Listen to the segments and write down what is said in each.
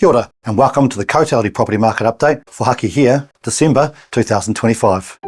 Kia ora, and welcome to the Cotality Property Market Update for Haki here, December 2025.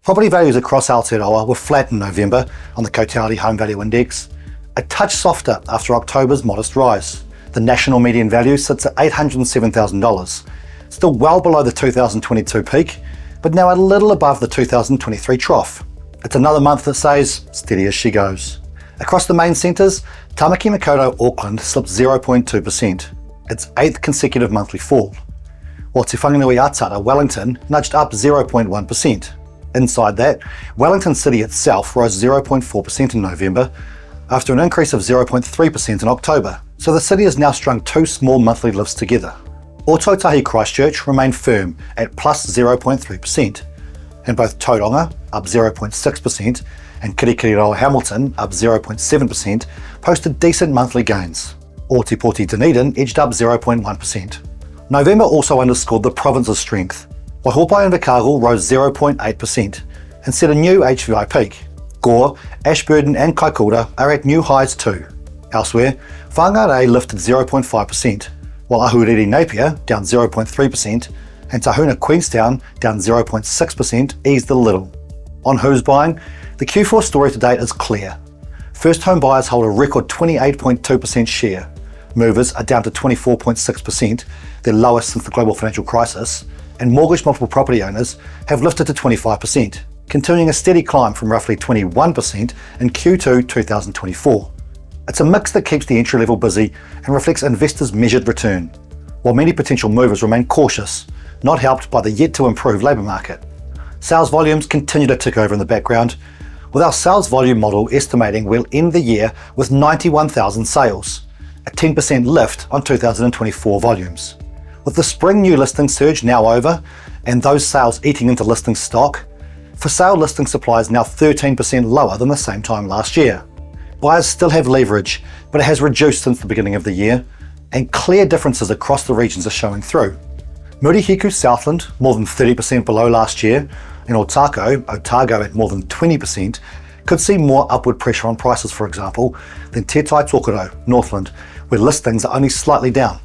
Property values across Aotearoa were flat in November on the Cotality Home Value Index, a touch softer after October's modest rise. The national median value sits at $807,000, still well below the 2022 peak, but now a little above the 2023 trough. It's another month that says, steady as she goes. Across the main centres, Tamaki Makaurau Auckland slipped 0.2%, its 8th consecutive monthly fall, while Te Whanganui Atara Wellington nudged up 0.1%. Inside that, Wellington City itself rose 0.4% in November, after an increase of 0.3% in October, so the city has now strung two small monthly lifts together. Ōtautahi Christchurch remained firm at plus 0.3%, and both Tauranga, up 0.6%, and Kirikiriroa Hamilton, up 0.7%, posted decent monthly gains. Ōtepoti Dunedin edged up 0.1%. November also underscored the province's strength. Waihopai and Invercargill rose 0.8% and set a new HVI peak. Gore, Ashburton and Kaikoura are at new highs too. Elsewhere, Whangarei lifted 0.5%, while Ahuriri Napier, down 0.3%, and Tahuna Queenstown, down 0.6%, eased a little. On who's buying, the Q4 story to date is clear. First home buyers hold a record 28.2% share. Movers are down to 24.6%, their lowest since the global financial crisis, and mortgage multiple property owners have lifted to 25%, continuing a steady climb from roughly 21% in Q2 2024. It's a mix that keeps the entry level busy and reflects investors' measured return, while many potential movers remain cautious, not helped by the yet to improve labour market. Sales volumes continue to tick over in the background, with our sales volume model estimating we'll end the year with 91,000 sales, a 10% lift on 2024 volumes. With the spring new listing surge now over, and those sales eating into listing stock, for sale listing supply is now 13% lower than the same time last year. Buyers still have leverage, but it has reduced since the beginning of the year, and clear differences across the regions are showing through. Murihiku Southland, more than 30% below last year, and Otago at more than 20%, could see more upward pressure on prices, for example, than Te Tai Tokerau, Northland, where listings are only slightly down.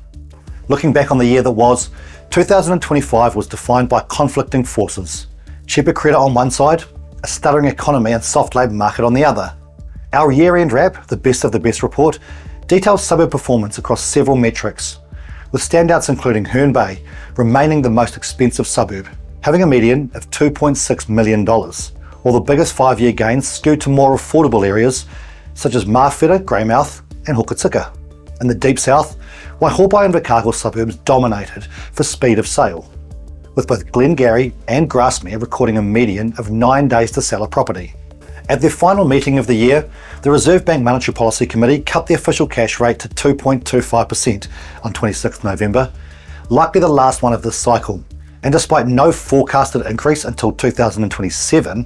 Looking back on the year that was, 2025 was defined by conflicting forces. Cheaper credit on one side, a stuttering economy and soft labour market on the other. Our year-end wrap, the best of the best report, details suburb performance across several metrics, with standouts including Herne Bay remaining the most expensive suburb, having a median of $2.6 million, while the biggest 5-year gains skewed to more affordable areas such as Mawhera, Greymouth and Hokitika. In the deep south, Waihopai and Invercargill suburbs dominated for speed of sale, with both Glengarry and Grasmere recording a median of 9 days to sell a property. At their final meeting of the year, the Reserve Bank Monetary Policy Committee cut the official cash rate to 2.25% on 26 November, likely the last one of this cycle. And despite no forecasted increase until 2027,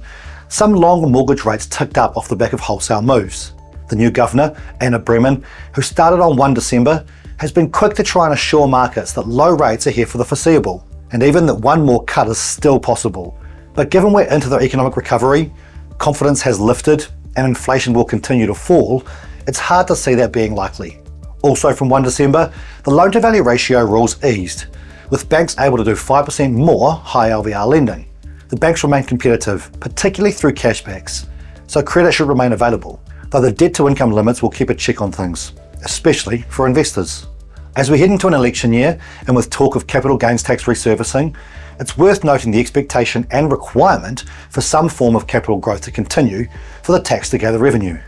some long mortgage rates ticked up off the back of wholesale moves. The new governor, Anna Bremen, who started on 1 December, has been quick to try and assure markets that low rates are here for the foreseeable, and even that one more cut is still possible. But given we're into the economic recovery, confidence has lifted, and inflation will continue to fall, it's hard to see that being likely. Also from 1 December, the loan-to-value ratio rules eased, with banks able to do 5% more high LVR lending. The banks remain competitive, particularly through cashbacks, so credit should remain available, though the debt-to-income limits will keep a check on things, especially for investors. As we head into an election year, and with talk of capital gains tax resurfacing, it's worth noting the expectation and requirement for some form of capital growth to continue for the tax to gather revenue.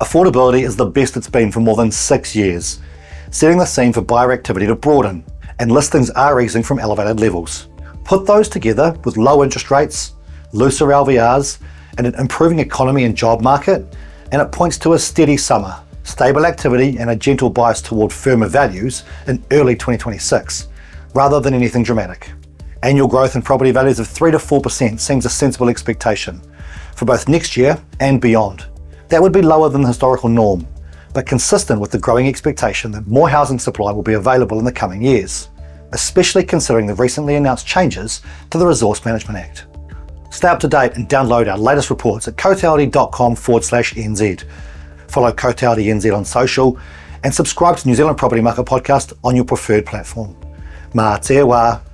Affordability is the best it's been for more than 6 years, setting the scene for buyer activity to broaden, and listings are easing from elevated levels. Put those together with low interest rates, looser LVRs, and an improving economy and job market, and it points to a steady summer, stable activity and a gentle bias toward firmer values in early 2026, rather than anything dramatic. Annual growth in property values of 3 to 4% seems a sensible expectation for both next year and beyond. That would be lower than the historical norm, but consistent with the growing expectation that more housing supply will be available in the coming years, especially considering the recently announced changes to the Resource Management Act. Stay up to date and download our latest reports at cotality.com/NZ. follow Cotality NZ on social, and subscribe to New Zealand Property Market Podcast on your preferred platform. Mā te wā.